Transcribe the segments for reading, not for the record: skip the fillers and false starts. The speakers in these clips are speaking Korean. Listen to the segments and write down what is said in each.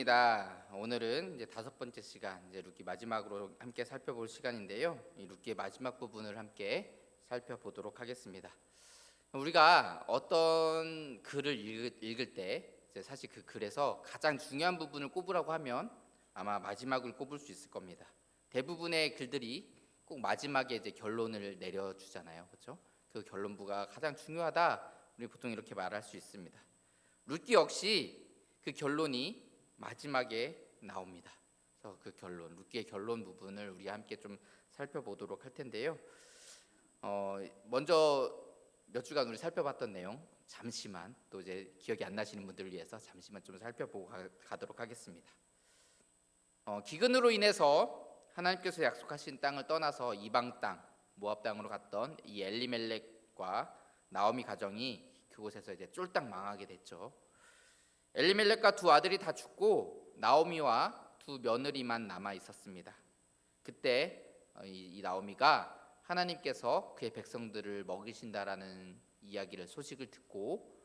반갑습니다. 오늘은 이제 5번째 시간, 이제 룻기 마지막으로 함께 살펴볼 시간인데요. 이 룻기의 마지막 부분을 함께 살펴보도록 하겠습니다. 우리가 어떤 글을 읽을 때 이제 사실 그 글에서 가장 중요한 부분을 꼽으라고 하면 아마 마지막을 꼽을 수 있을 겁니다. 대부분의 글들이 꼭 마지막에 이제 결론을 내려주잖아요, 그렇죠? 그 결론부가 가장 중요하다. 우리 보통 이렇게 말할 수 있습니다. 룻기 역시 그 결론이 마지막에 나옵니다. 그래서 그 결론, 룻기의 결론 부분을 우리 함께 좀 살펴보도록 할 텐데요. 먼저 몇 주간 우리 살펴봤던 내용 잠시만 또 이제 기억이 안 나시는 분들을 위해서 잠시만 좀 살펴보고 가도록 하겠습니다. 기근으로 인해서 하나님께서 약속하신 땅을 떠나서 이방 땅 모압 땅으로 갔던 이 엘리멜렉과 나오미 가정이 그곳에서 이제 쫄딱 망하게 됐죠. 엘리멜렉과 두 아들이 다 죽고 나오미와 두 며느리만 남아 있었습니다. 그때 이 나오미가 하나님께서 그의 백성들을 먹이신다라는 이야기를 소식을 듣고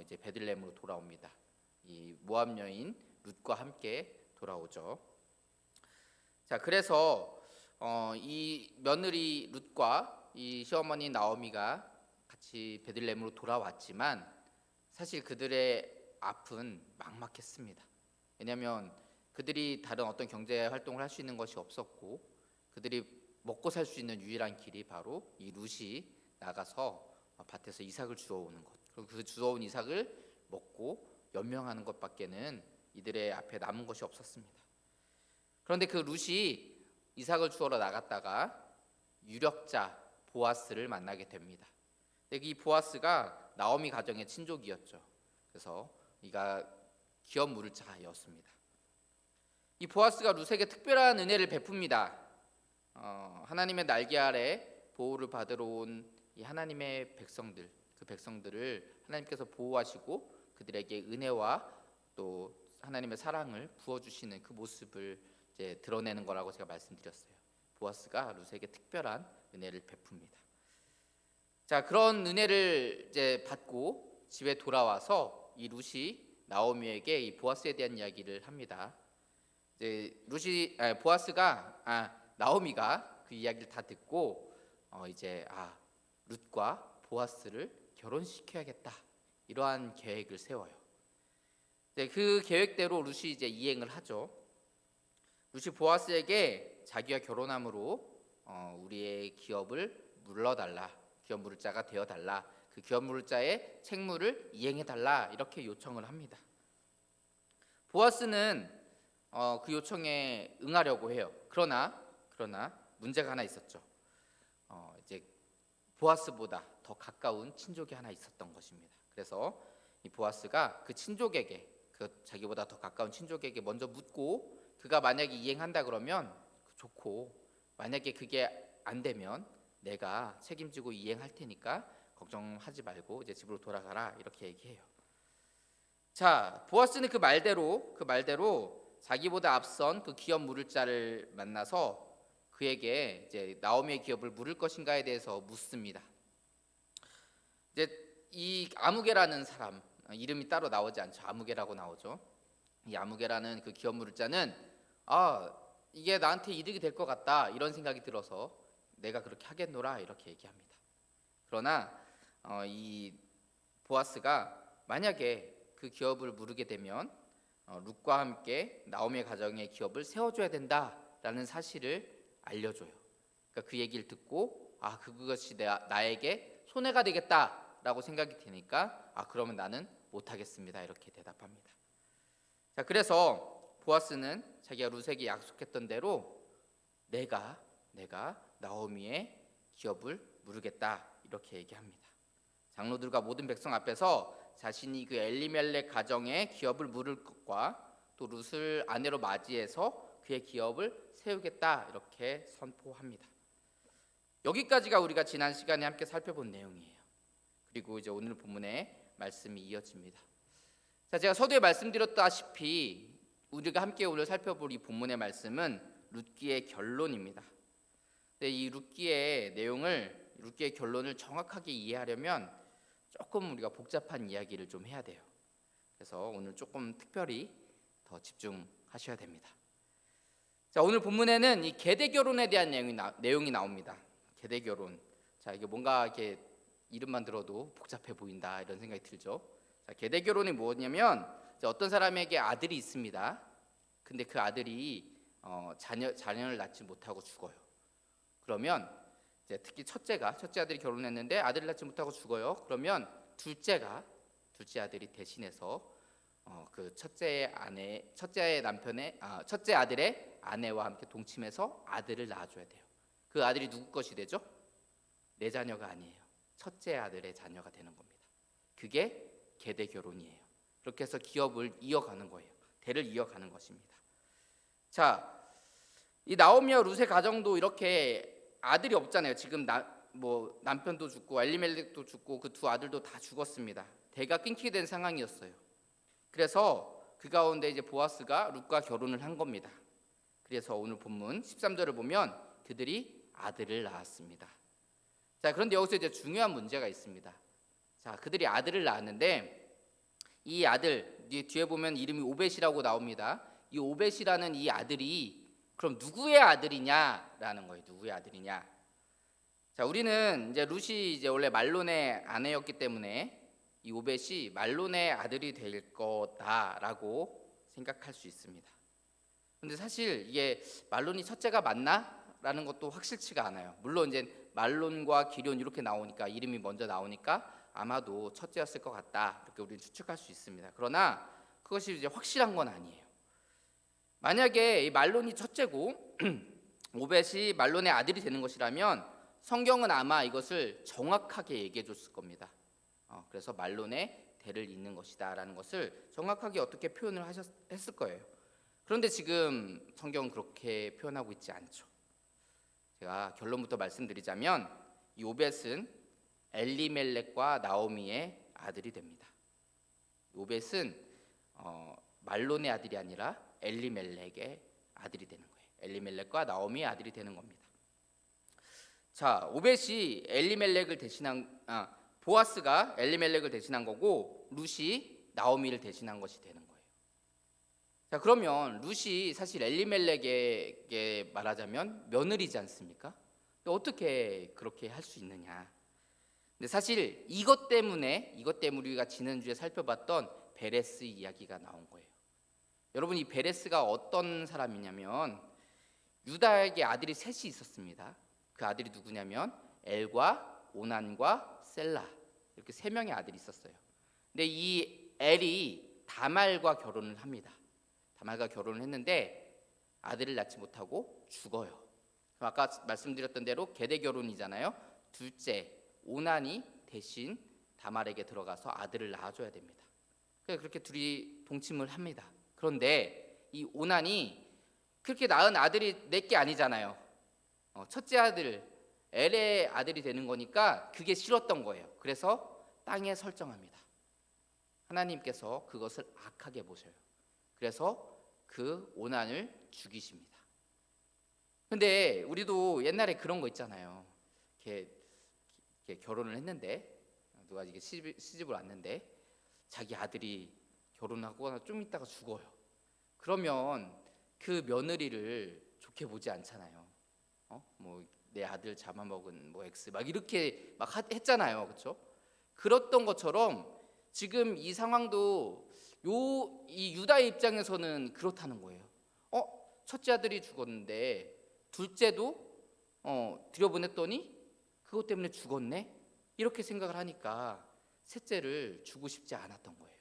이제 베들레헴으로 돌아옵니다. 이 모압 여인 룻과 함께 돌아오죠. 자, 그래서 이 며느리 룻과 이 시어머니 나오미가 같이 베들레헴으로 돌아왔지만 사실 그들의 앞은 막막했습니다. 왜냐하면 그들이 다른 어떤 경제 활동을 할 수 있는 것이 없었고 그들이 먹고 살 수 있는 유일한 길이 바로 이 룻이 나가서 밭에서 이삭을 주워오는 것, 그리고 그 주워온 이삭을 먹고 연명하는 것밖에는 이들의 앞에 남은 것이 없었습니다. 그런데 그 룻이 이삭을 주우러 나갔다가 유력자 보아스를 만나게 됩니다. 근데 이 보아스가 나오미 가정의 친족이었죠. 그래서 이가 기업 물을 자였습니다. 이 보아스가 룻에게 특별한 은혜를 베풉니다. 하나님의 날개 아래 보호를 받으러 온 이 하나님의 백성들, 그 백성들을 하나님께서 보호하시고 그들에게 은혜와 또 하나님의 사랑을 부어주시는 그 모습을 이제 드러내는 거라고 제가 말씀드렸어요. 보아스가 룻에게 특별한 은혜를 베풉니다. 자, 그런 은혜를 이제 받고 집에 돌아와서 이 룻이 나오미에게 이 보아스에 대한 이야기를 합니다. 이제 나오미가 그 이야기를 다 듣고 이제 룻과 보아스를 결혼시켜야겠다 이러한 계획을 세워요. 그 계획대로 룻이 이제 이행을 하죠. 룻이 보아스에게 자기와 결혼함으로 우리의 기업을 물러달라, 기업 물을 자가 되어달라, 그 기업 물을 자의 책무를 이행해달라 이렇게 요청을 합니다. 보아스는 그 요청에 응하려고 해요. 그러나 문제가 하나 있었죠. 이제 보아스보다 더 가까운 친족이 하나 있었던 것입니다. 그래서 이 보아스가 그 친족에게, 그 자기보다 더 가까운 친족에게 먼저 묻고 그가 만약에 이행한다 그러면 좋고, 만약에 그게 안 되면 내가 책임지고 이행할 테니까 걱정하지 말고 이제 집으로 돌아가라 이렇게 얘기해요. 자, 보아스는 그 말대로 자기보다 앞선 그 기업 물을 자를 만나서 그에게 이제 나오미의 기업을 물을 것인가에 대해서 묻습니다. 이제 이 아무개라는 사람, 이름이 따로 나오지 않죠. 아무개라고 나오죠. 이 아무개라는 그 기업 물을 자는 이게 나한테 이득이 될 것 같다 이런 생각이 들어서 내가 그렇게 하겠노라 이렇게 얘기합니다. 그러나 이 보아스가 만약에 그 기업을 물게 되면 룻과 함께 나오미의 가정의 기업을 세워줘야 된다라는 사실을 알려줘요. 그러니까 그 얘기를 듣고 그것이 나에게 손해가 되겠다라고 생각이 드니까 그러면 나는 못하겠습니다 이렇게 대답합니다. 자, 그래서 보아스는 자기가 룻에게 약속했던 대로 내가 나오미의 기업을 물으겠다 이렇게 얘기합니다. 장로들과 모든 백성 앞에서 자신이 그 엘리멜렉 가정의 기업을 물을 것과 또 룻을 아내로 맞이해서 그의 기업을 세우겠다 이렇게 선포합니다. 여기까지가 우리가 지난 시간에 함께 살펴본 내용이에요. 그리고 이제 오늘 본문의 말씀이 이어집니다. 자, 제가 서두에 말씀드렸다시피 우리가 함께 오늘 살펴볼 이 본문의 말씀은 룻기의 결론입니다. 이 룻기의 결론을 정확하게 이해하려면 조금 우리가 복잡한 이야기를 좀 해야 돼요. 그래서 오늘 조금 특별히 더 집중하셔야 됩니다. 자, 오늘 본문에는 이 계대 결혼에 대한 내용이 나옵니다. 계대 결혼. 자, 이게 뭔가 이렇게 이름만 들어도 복잡해 보인다 이런 생각이 들죠. 자, 계대 결혼이 뭐냐면 어떤 사람에게 아들이 있습니다. 근데 그 아들이 자녀를 낳지 못하고 죽어요. 그러면 이제 특히 첫째 아들이 결혼했는데 아들을 낳지 못하고 죽어요. 그러면 둘째 아들이 대신해서 그 첫째 아들의 아내와 함께 동침해서 아들을 낳아줘야 돼요. 그 아들이 누구 것이 되죠? 내 자녀가 아니에요. 첫째 아들의 자녀가 되는 겁니다. 그게 계대 결혼이에요. 그렇게 해서 기업을 이어가는 거예요. 대를 이어가는 것입니다. 자, 이 나오미와 룻의 가정도 이렇게 아들이 없잖아요. 지금 남편도 죽고 엘리멜렉도 죽고 그 두 아들도 다 죽었습니다. 대가 끊기게 된 상황이었어요. 그래서 그 가운데 이제 보아스가 룻과 결혼을 한 겁니다. 그래서 오늘 본문 13절을 보면 그들이 아들을 낳았습니다. 자, 그런데 여기서 이제 중요한 문제가 있습니다. 자, 그들이 아들을 낳았는데 이 아들 뒤에 보면 이름이 오벳이라고 나옵니다. 이 오벳이라는 이 아들이 그럼 누구의 아들이냐라는 거예요. 누구의 아들이냐? 자, 우리는 이제 룻이 이제 원래 말론의 아내였기 때문에 이 오벳이 말론의 아들이 될 거다라고 생각할 수 있습니다. 근데 사실 이게 말론이 첫째가 맞나라는 것도 확실치가 않아요. 물론 이제 말론과 기럐 이렇게 나오니까 이름이 먼저 나오니까 아마도 첫째였을 것 같다 이렇게 우리는 추측할 수 있습니다. 그러나 그것이 이제 확실한 건 아니에요. 만약에 이 말론이 첫째고 오벳이 말론의 아들이 되는 것이라면 성경은 아마 이것을 정확하게 얘기해 줬을 겁니다. 그래서 말론의 대를 잇는 것이다라는 것을 정확하게 어떻게 표현을 했을 거예요. 그런데 지금 성경은 그렇게 표현하고 있지 않죠. 제가 결론부터 말씀드리자면 이 오벳은 엘리멜렉과 나오미의 아들이 됩니다. 오벳은 말론의 아들이 아니라 엘리멜렉의 아들이 되는 거예요. 엘리멜렉과 나오미의 아들이 되는 겁니다. 자, 오벳이 보아스가 엘리멜렉을 대신한 거고 룻이 나오미를 대신한 것이 되는 거예요. 자, 그러면 룻이 사실 엘리멜렉에게 말하자면 며느리지 않습니까? 어떻게 그렇게 할 수 있느냐? 근데 사실 이것 때문에 우리가 지난주에 살펴봤던 베레스 이야기가 나온 거예요. 여러분, 이 베레스가 어떤 사람이냐면 유다에게 아들이 셋이 있었습니다. 그 아들이 누구냐면 엘과 오난과 셀라 이렇게 세 명의 아들이 있었어요. 근데 이 엘이 다말과 결혼을 합니다. 다말과 결혼을 했는데 아들을 낳지 못하고 죽어요. 아까 말씀드렸던 대로 계대 결혼이잖아요. 둘째 오난이 대신 다말에게 들어가서 아들을 낳아줘야 됩니다. 그렇게 둘이 동침을 합니다. 그런데 이 오난이 그렇게 낳은 아들이 내게 아니잖아요. 첫째 아들 엘의 아들이 되는 거니까 그게 싫었던 거예요. 그래서 땅에 설정합니다. 하나님께서 그것을 악하게 보셔요. 그래서 그 오난을 죽이십니다. 근데 우리도 옛날에 그런 거 있잖아요. 이렇게 결혼을 했는데 누가 이게 시집을 왔는데 자기 아들이 결혼하고 좀 있다가 죽어요. 그러면 그 며느리를 좋게 보지 않잖아요. 내 아들 잡아먹은 X 막 이렇게 막 했잖아요. 그렇죠? 그랬던 것처럼 지금 이 상황도 이 유다의 입장에서는 그렇다는 거예요. 첫째 아들이 죽었는데 둘째도 들여보냈더니 그것 때문에 죽었네? 이렇게 생각을 하니까 셋째를 주고 싶지 않았던 거예요.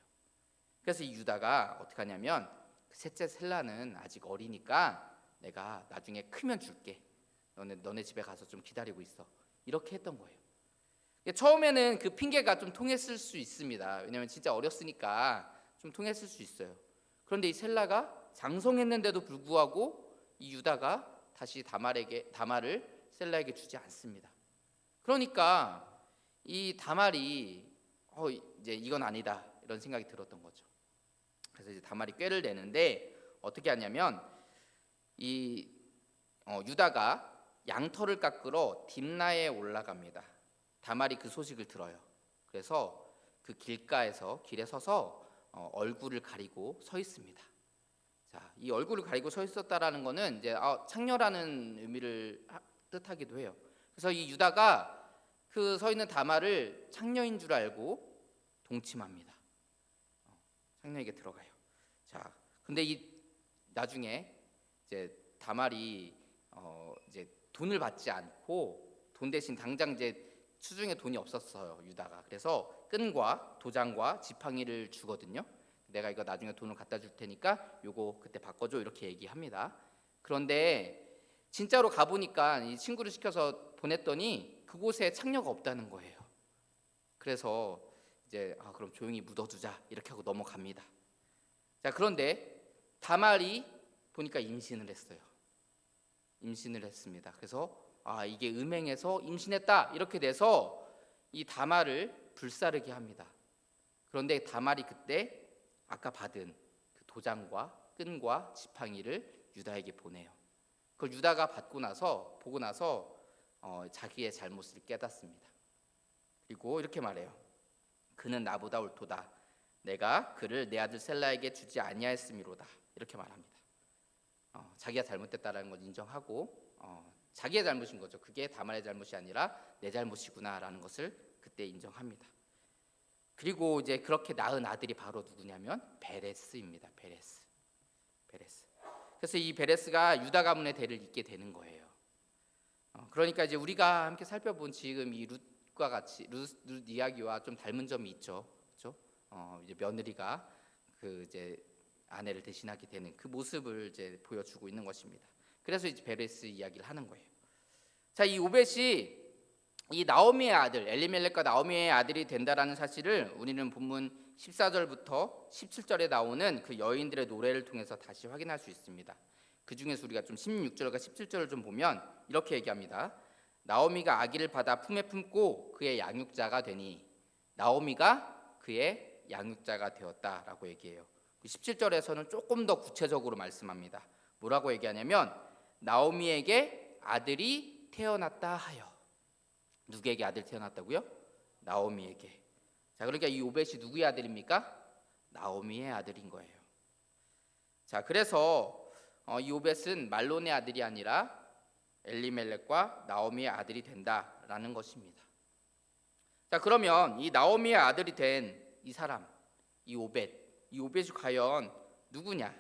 그래서 이 유다가 어떻게 하냐면 셋째 셀라는 아직 어리니까 내가 나중에 크면 줄게. 너네 집에 가서 좀 기다리고 있어. 이렇게 했던 거예요. 처음에는 그 핑계가 좀 통했을 수 있습니다. 왜냐하면 진짜 어렸으니까 좀 통했을 수 있어요. 그런데 이 셀라가 장성했는데도 불구하고 이 유다가 다시 다말을 셀라에게 주지 않습니다. 그러니까 이 다말이 이제 이건 아니다 이런 생각이 들었던 거죠. 그래서 이제 다말이 꾀를 내는데 어떻게 하냐면 이 유다가 양털을 깎으러 딥나에 올라갑니다. 다말이 그 소식을 들어요. 그래서 그 길에 서서 얼굴을 가리고 서 있습니다. 자, 이 얼굴을 가리고 서 있었다라는 거는 이제 창녀라는 의미를 뜻하기도 해요. 그래서 이 유다가 그 서 있는 다말을 창녀인 줄 알고 동침합니다. 창녀에게 들어가요. 자, 근데 이 나중에 이제 다말이 이제 돈을 받지 않고 돈 대신 당장 이제 수중에 돈이 없었어요, 유다가. 그래서 끈과 도장과 지팡이를 주거든요. 내가 이거 나중에 돈을 갖다 줄 테니까 요거 그때 바꿔줘, 이렇게 얘기합니다. 그런데 진짜로 가보니까 이 친구를 시켜서 보냈더니 그곳에 창녀가 없다는 거예요. 그래서 이제 그럼 조용히 묻어두자, 이렇게 하고 넘어갑니다. 자, 그런데 다말이 보니까 임신을 했어요. 임신을 했습니다. 그래서 이게 음행에서 임신했다, 이렇게 돼서 이 다말을 불사르게 합니다. 그런데 다말이 그때 아까 받은 그 도장과 끈과 지팡이를 유다에게 보내요. 그걸 유다가 보고 나서 자기의 잘못을 깨닫습니다. 그리고 이렇게 말해요. 그는 나보다 옳도다. 내가 그를 내 아들 셀라에게 주지 아니하였음이로다. 이렇게 말합니다. 자기가 잘못됐다라는 걸 인정하고 자기의 잘못인 거죠. 그게 다말의 잘못이 아니라 내 잘못이구나라는 것을 그때 인정합니다. 그리고 이제 그렇게 낳은 아들이 바로 누구냐면 베레스입니다. 베레스. 그래서 이 베레스가 유다 가문의 대를 잇게 되는 거예요. 그러니까 이제 우리가 함께 살펴본 지금 이 룻과 같이 룻 이야기와 좀 닮은 점이 있죠. 그렇죠? 이제 며느리가 그 이제 아내를 대신하게 되는 그 모습을 이제 보여주고 있는 것입니다. 그래서 이제 베레스 이야기를 하는 거예요. 자, 이 오벳이 이 나오미의 아들, 엘리멜렉과 나오미의 아들이 된다라는 사실을 우리는 본문 14절부터 17절에 나오는 그 여인들의 노래를 통해서 다시 확인할 수 있습니다. 그 중에서 우리가 좀 16절과 17절을 좀 보면 이렇게 얘기합니다. 나오미가 아기를 받아 품에 품고 그의 양육자가 되니 나오미가 그의 양육자가 되었다라고 얘기해요. 17절에서는 조금 더 구체적으로 말씀합니다. 뭐라고 얘기하냐면 나오미에게 아들이 태어났다 하여. 누구에게 아들이 태어났다고요? 나오미에게. 자, 그러니까 이 오벳이 누구의 아들입니까? 나오미의 아들인 거예요. 자, 그래서 이 오벳은 말론의 아들이 아니라 엘리멜렉과 나오미의 아들이 된다라는 것입니다. 자, 그러면 이 나오미의 아들이 된 이 사람, 이 오벳이 과연 누구냐?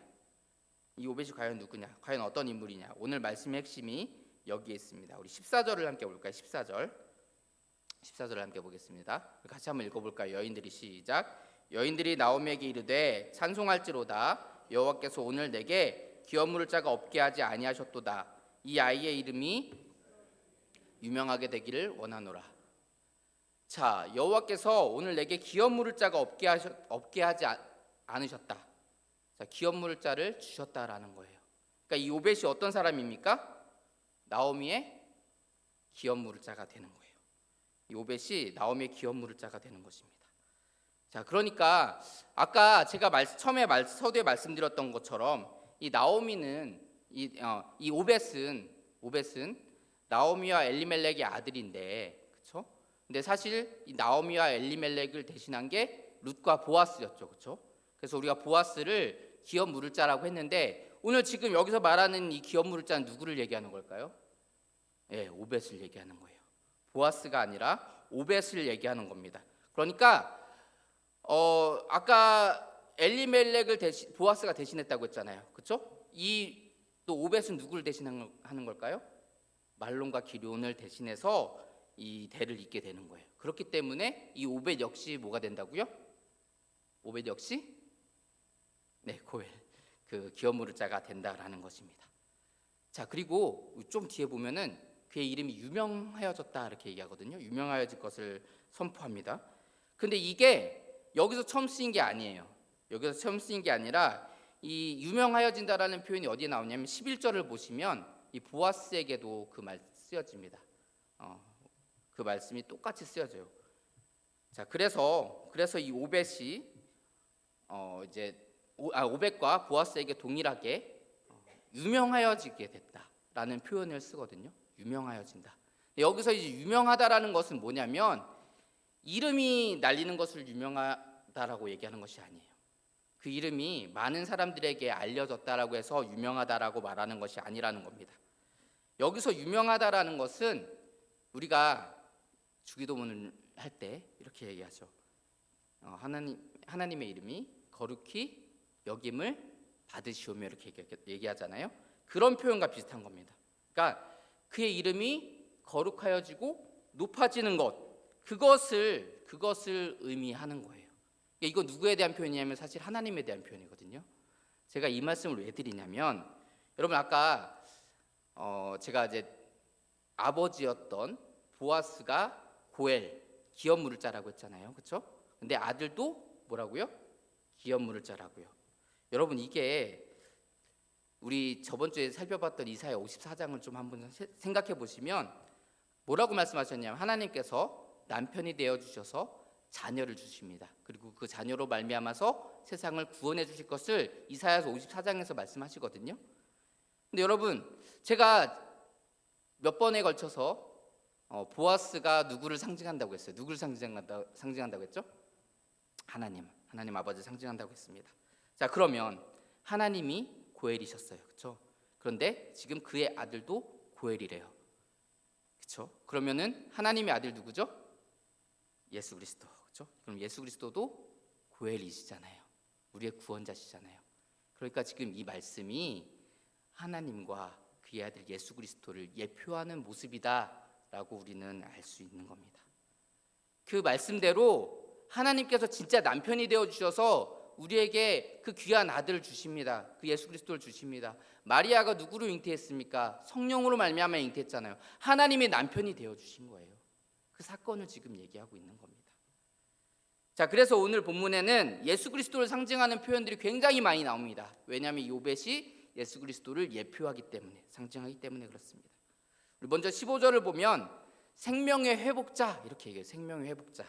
과연 어떤 인물이냐? 오늘 말씀의 핵심이 여기에 있습니다. 우리 14절을 함께 볼까요? 14절을 함께 보겠습니다. 같이 한번 읽어볼까요? 여인들이 시작. 여인들이 나오미에게 이르되 찬송할지로다. 여호와께서 오늘 내게 기업 물을 자가 없게 하지 아니하셨도다. 이 아이의 이름이 유명하게 되기를 원하노라. 자, 여호와께서 오늘 내게 기업 물을 자가 없게 하지 않으셨다. 자, 기업 물을 자를 주셨다라는 거예요. 그러니까 이 오벳이 어떤 사람입니까? 나오미의 기업 물을 자가 되는 거예요. 이 오벳이 나오미의 기업 물을 자가 되는 것입니다. 자, 그러니까 아까 제가 처음에 서두에 말씀드렸던 것처럼 이 나오미는 이 오벳은 나오미와 엘리멜렉의 아들인데, 그렇죠? 근데 사실 이 나오미와 엘리멜렉을 대신한 게 룻과 보아스였죠, 그렇죠? 그래서 우리가 보아스를 기업 물을 자라고 했는데 오늘 지금 여기서 말하는 이 기업 물을 자는 누구를 얘기하는 걸까요? 예, 오벳을 얘기하는 거예요. 보아스가 아니라 오벳을 얘기하는 겁니다. 그러니까 아까 엘리멜렉을 보아스가 대신했다고 했잖아요, 그렇죠? 이 또 오벳은 누구를 대신하는 걸까요? 말론과 기럯을 대신해서 이 대를 잇게 되는 거예요. 그렇기 때문에 이 오벳 역시 뭐가 된다고요? 오벳 역시 고엘, 그 기업 물을 자가 된다라는 것입니다. 자, 그리고 좀 뒤에 보면은 그의 이름이 유명하여졌다 이렇게 얘기하거든요. 유명하여질 것을 선포합니다. 근데 이게 여기서 처음 쓰인 게 아니에요. 여기서 처음 쓰인 게 아니라 이 유명하여진다라는 표현이 어디에 나오냐면 11절을 보시면 이 보아스에게도 그 말 쓰여집니다. 그 말씀이 똑같이 쓰여져요. 자, 그래서 이 오벳이 오벳과 보아스에게 동일하게 유명하여지게 됐다라는 표현을 쓰거든요. 유명하여진다. 여기서 이제 유명하다라는 것은 뭐냐면 이름이 날리는 것을 유명하다라고 얘기하는 것이 아니에요. 그 이름이 많은 사람들에게 알려졌다라고 해서 유명하다라고 말하는 것이 아니라는 겁니다. 여기서 유명하다라는 것은 우리가 주기도문을 할 때 이렇게 얘기하죠. 하나님의 이름이 거룩히 여김을 받으시오며 이렇게 얘기하잖아요. 그런 표현과 비슷한 겁니다. 그러니까 그의 이름이 거룩하여지고 높아지는 것, 그것을 의미하는 거예요. 이거 누구에 대한 표현이냐면 사실 하나님에 대한 표현이거든요. 제가 이 말씀을 왜 드리냐면, 여러분 아까 제가 이제 아버지였던 보아스가 고엘, 기업 물을 자라고 했잖아요. 그렇죠? 근데 아들도 뭐라고요? 기업 물을 자라고요. 여러분 이게 우리 저번 주에 살펴봤던 이사야 54장을 좀 한번 생각해 보시면 뭐라고 말씀하셨냐면 하나님께서 남편이 되어 주셔서 자녀를 주십니다. 그리고 그 자녀로 말미암아서 세상을 구원해 주실 것을 이사야서 54장에서 말씀하시거든요. 근데 여러분 제가 몇 번에 걸쳐서 보아스가 누구를 상징한다고 했어요? 누구를 상징한다고 했죠? 하나님 아버지를 상징한다고 했습니다. 자, 그러면 하나님이 고엘이셨어요. 그렇죠? 그런데 지금 그의 아들도 고엘이래요. 그렇죠? 그러면은 하나님의 아들 누구죠? 예수 그리스도. 그렇죠? 그럼 예수 그리스도도 고엘이시잖아요. 우리의 구원자시잖아요. 그러니까 지금 이 말씀이 하나님과 그의 아들 예수 그리스도를 예표하는 모습이다라고 우리는 알 수 있는 겁니다. 그 말씀대로 하나님께서 진짜 남편이 되어 주셔서 우리에게 그 귀한 아들을 주십니다. 그 예수 그리스도를 주십니다. 마리아가 누구로 잉태했습니까? 성령으로 말미암아 잉태했잖아요. 하나님의 남편이 되어 주신 거예요. 그 사건을 지금 얘기하고 있는 겁니다. 자, 그래서 오늘 본문에는 예수 그리스도를 상징하는 표현들이 굉장히 많이 나옵니다. 왜냐하면 이 요벳이 예수 그리스도를 예표하기 때문에, 상징하기 때문에 그렇습니다. 우리 먼저 15절을 보면 생명의 회복자 이렇게 얘기해요. 생명의 회복자.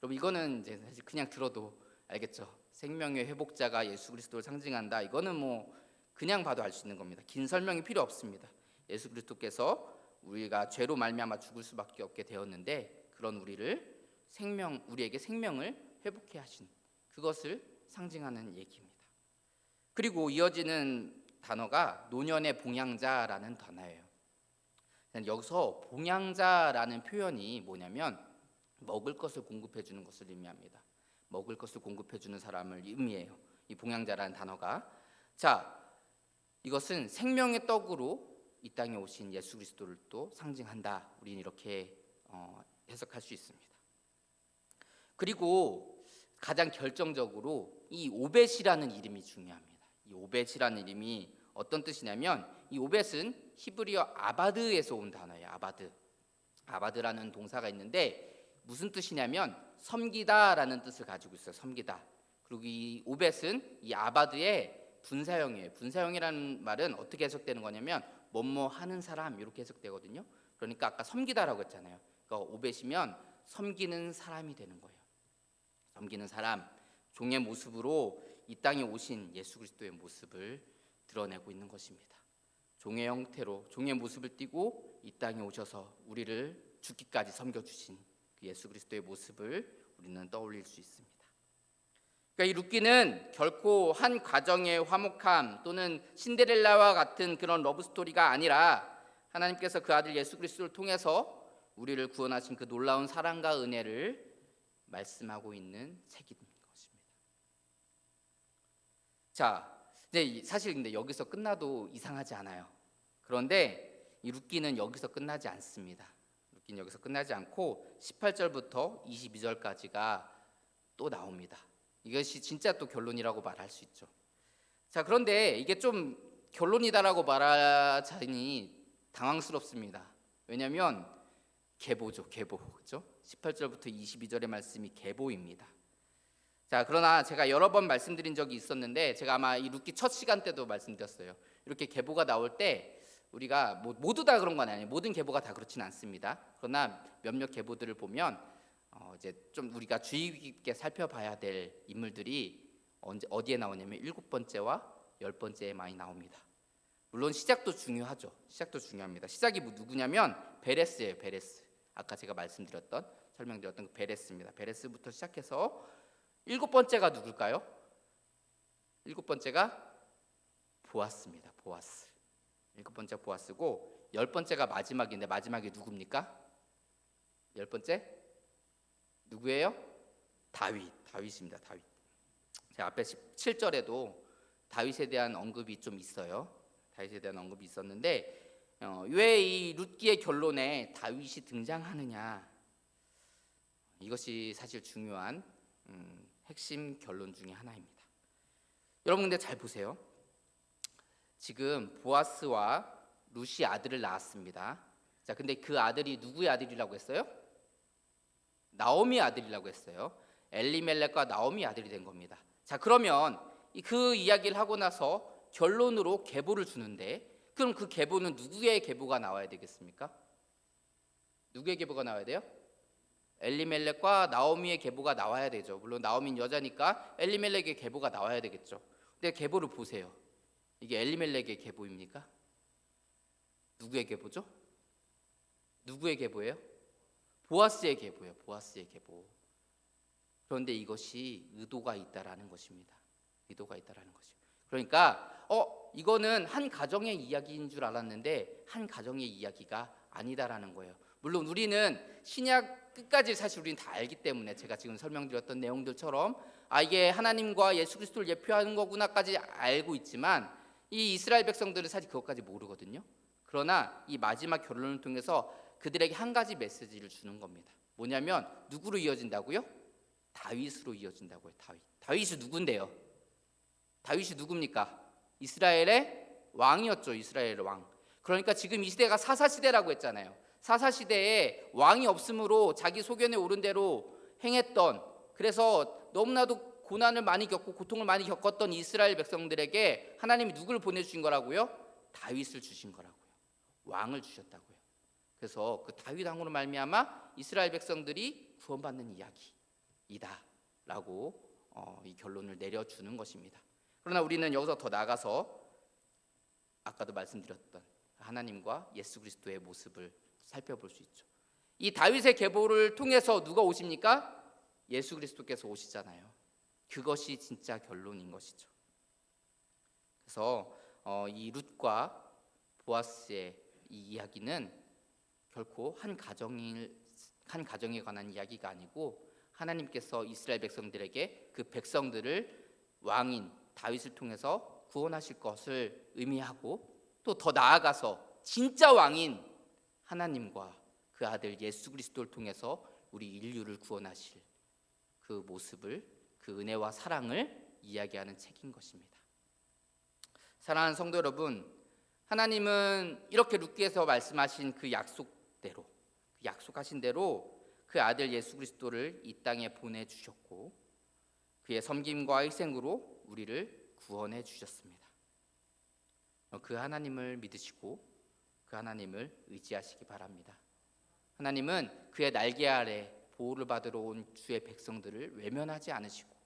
여러분 이거는 이제 사실 그냥 들어도 알겠죠. 생명의 회복자가 예수 그리스도를 상징한다. 이거는 뭐 그냥 봐도 알 수 있는 겁니다. 긴 설명이 필요 없습니다. 예수 그리스도께서 우리가 죄로 말미암아 죽을 수밖에 없게 되었는데 그런 우리에게 생명을 회복해 하신 그것을 상징하는 얘기입니다. 그리고 이어지는 단어가 노년의 봉양자라는 단어예요. 여기서 봉양자라는 표현이 뭐냐면 먹을 것을 공급해 주는 것을 의미합니다. 먹을 것을 공급해 주는 사람을 의미해요. 이 봉양자라는 단어가. 자, 이것은 생명의 떡으로 이 땅에 오신 예수 그리스도를 또 상징한다. 우리는 이렇게 해석할 수 있습니다. 그리고 가장 결정적으로 이 오벳이라는 이름이 중요합니다. 이 오벳이라는 이름이 어떤 뜻이냐면 이 오벳은 히브리어 아바드에서 온 단어예요. 아바드라는 동사가 있는데 무슨 뜻이냐면 섬기다라는 뜻을 가지고 있어요. 섬기다. 그리고 이 오벳은 이 아바드의 분사형이에요. 분사형이라는 말은 어떻게 해석되는 거냐면 뭐뭐 하는 사람 이렇게 해석되거든요. 그러니까 아까 섬기다라고 했잖아요. 그러니까 오벳이면 섬기는 사람이 되는 거예요. 섬기는 사람, 종의 모습으로 이 땅에 오신 예수 그리스도의 모습을 드러내고 있는 것입니다. 종의 형태로 종의 모습을 띠고 이 땅에 오셔서 우리를 죽기까지 섬겨주신 그 예수 그리스도의 모습을 우리는 떠올릴 수 있습니다. 그러니까 이 룻기는 결코 한 가정의 화목함 또는 신데렐라와 같은 그런 러브스토리가 아니라 하나님께서 그 아들 예수 그리스도를 통해서 우리를 구원하신 그 놀라운 사랑과 은혜를 말씀하고 있는 책인 것입니다. 자, 이제 사실 근데 여기서 끝나도 이상하지 않아요. 그런데 이 룻기는 여기서 끝나지 않습니다. 룻기는 여기서 끝나지 않고 18절부터 22절까지가 또 나옵니다. 이것이 진짜 또 결론이라고 말할 수 있죠. 자, 그런데 이게 좀 결론이다라고 말하자니 당황스럽습니다. 왜냐하면 계보죠, 계보. 그렇죠? 18절부터 22절의 말씀이 계보입니다. 자, 그러나 제가 여러 번 말씀드린 적이 있었는데 제가 아마 이 룻기 첫 시간 때도 말씀드렸어요. 이렇게 계보가 나올 때 우리가 모두 다 그런 건 아니에요. 모든 계보가 다 그렇지는 않습니다. 그러나 몇몇 계보들을 보면 이제 좀 우리가 주의 깊게 살펴봐야 될 인물들이 어디에 나오냐면 7번째와 10번째에 많이 나옵니다. 물론 시작도 중요하죠. 시작도 중요합니다. 시작이 누구냐면 베레스예요. 베레스. 아까 제가 설명드렸던 그 베레스입니다. 베레스부터 시작해서 7번째가 누굴까요? 일곱 번째가 보아스입니다. 보아스. 일곱 번째 보아스고, 열 번째가 마지막인데 마지막이 누굽니까? 열 번째 누구예요? 다윗입니다. 다윗. 제가 앞에 17절에도 다윗에 대한 언급이 좀 있어요. 다윗에 대한 언급이 있었는데 왜 이 룻기의 결론에 다윗이 등장하느냐, 이것이 사실 중요한 핵심 결론 중에 하나입니다. 여러분 근데 잘 보세요. 지금 보아스와 룻이 아들을 낳았습니다. 자, 근데 그 아들이 누구의 아들이라고 했어요? 나오미의 아들이라고 했어요. 엘리멜렉과 나오미의 아들이 된 겁니다. 자, 그러면 그 이야기를 하고 나서 결론으로 계보를 주는데, 그럼 그 계보는 누구의 계보가 나와야 되겠습니까? 누구의 계보가 나와야 돼요? 엘리멜렉과 나오미의 계보가 나와야 되죠. 물론 나오미는 여자니까 엘리멜렉의 계보가 나와야 되겠죠. 근데 계보를 보세요. 이게 엘리멜렉의 계보입니까? 누구의 계보죠? 누구의 계보예요? 보아스의 계보예요. 보아스의 계보. 그런데 이것이 의도가 있다라는 것입니다. 의도가 있다라는 것이죠. 그러니까 이거는 한 가정의 이야기인 줄 알았는데 한 가정의 이야기가 아니다라는 거예요. 물론 우리는 신약 끝까지 사실 우리는 다 알기 때문에 제가 지금 설명드렸던 내용들처럼 이게 하나님과 예수 그리스도를 예표하는 거구나까지 알고 있지만 이 이스라엘 백성들은 사실 그것까지 모르거든요. 그러나 이 마지막 결론을 통해서 그들에게 한 가지 메시지를 주는 겁니다. 뭐냐면 누구로 이어진다고요? 다윗으로 이어진다고요. 다윗이 누군데요? 다윗이 누굽니까? 이스라엘의 왕이었죠. 이스라엘의 왕. 그러니까 지금 이 시대가 사사시대라고 했잖아요. 사사시대에 왕이 없으므로 자기 소견에 오른 대로 행했던, 그래서 너무나도 고난을 많이 겪고 고통을 많이 겪었던 이스라엘 백성들에게 하나님이 누구를 보내주신 거라고요? 다윗을 주신 거라고요. 왕을 주셨다고요. 그래서 그 다윗 왕으로 말미암아 이스라엘 백성들이 구원받는 이야기이다라고 이 결론을 내려주는 것입니다. 그러나 우리는 여기서 더 나아가서 아까도 말씀드렸던 하나님과 예수 그리스도의 모습을 살펴볼 수 있죠. 이 다윗의 계보를 통해서 누가 오십니까? 예수 그리스도께서 오시잖아요. 그것이 진짜 결론인 것이죠. 그래서 이 룻과 보아스의 이 이야기는 결코 한 가정에 관한 이야기가 아니고 하나님께서 이스라엘 백성들에게 그 백성들을 왕인 다윗을 통해서 구원하실 것을 의미하고, 또 더 나아가서 진짜 왕인 하나님과 그 아들 예수 그리스도를 통해서 우리 인류를 구원하실 그 모습을, 그 은혜와 사랑을 이야기하는 책인 것입니다. 사랑하는 성도 여러분, 하나님은 이렇게 룻기에서 말씀하신 그 약속대로, 약속하신 대로 그 아들 예수 그리스도를 이 땅에 보내주셨고 그의 섬김과 희생으로 우리를 구원해 주셨습니다. 그 하나님을 믿으시고 그 하나님을 의지하시기 바랍니다. 하나님은 그의 날개 아래 보호를 받으러 온 주의 백성들을 외면하지 않으시고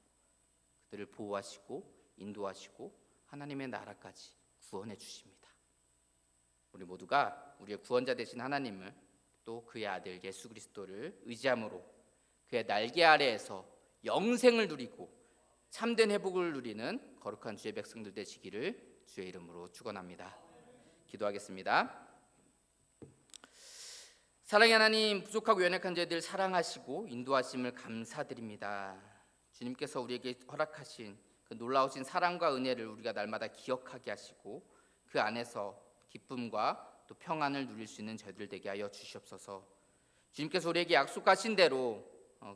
그들을 보호하시고 인도하시고 하나님의 나라까지 구원해 주십니다. 우리 모두가 우리의 구원자 되신 하나님을, 또 그의 아들 예수 그리스도를 의지함으로 그의 날개 아래에서 영생을 누리고 참된 회복을 누리는 거룩한 주의 백성들 되시기를 주의 이름으로 축원합니다. 기도하겠습니다. 사랑의 하나님, 부족하고 연약한 저희들 사랑하시고 인도하심을 감사드립니다. 주님께서 우리에게 허락하신 그 놀라우신 사랑과 은혜를 우리가 날마다 기억하게 하시고 그 안에서 기쁨과 또 평안을 누릴 수 있는 저희들 되게 하여 주시옵소서. 주님께서 우리에게 약속하신 대로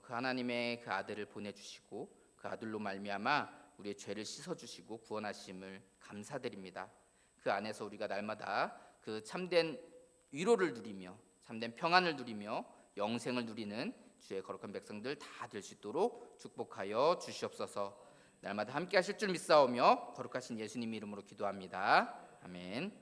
그 하나님의 그 아들을 보내주시고 그 아들로 말미암아 우리의 죄를 씻어주시고 구원하심을 감사드립니다. 그 안에서 우리가 날마다 그 참된 위로를 누리며 참된 평안을 누리며 영생을 누리는 주의 거룩한 백성들 다 될 수 있도록 축복하여 주시옵소서. 날마다 함께 하실 줄 믿사오며 거룩하신 예수님 이름으로 기도합니다. 아멘.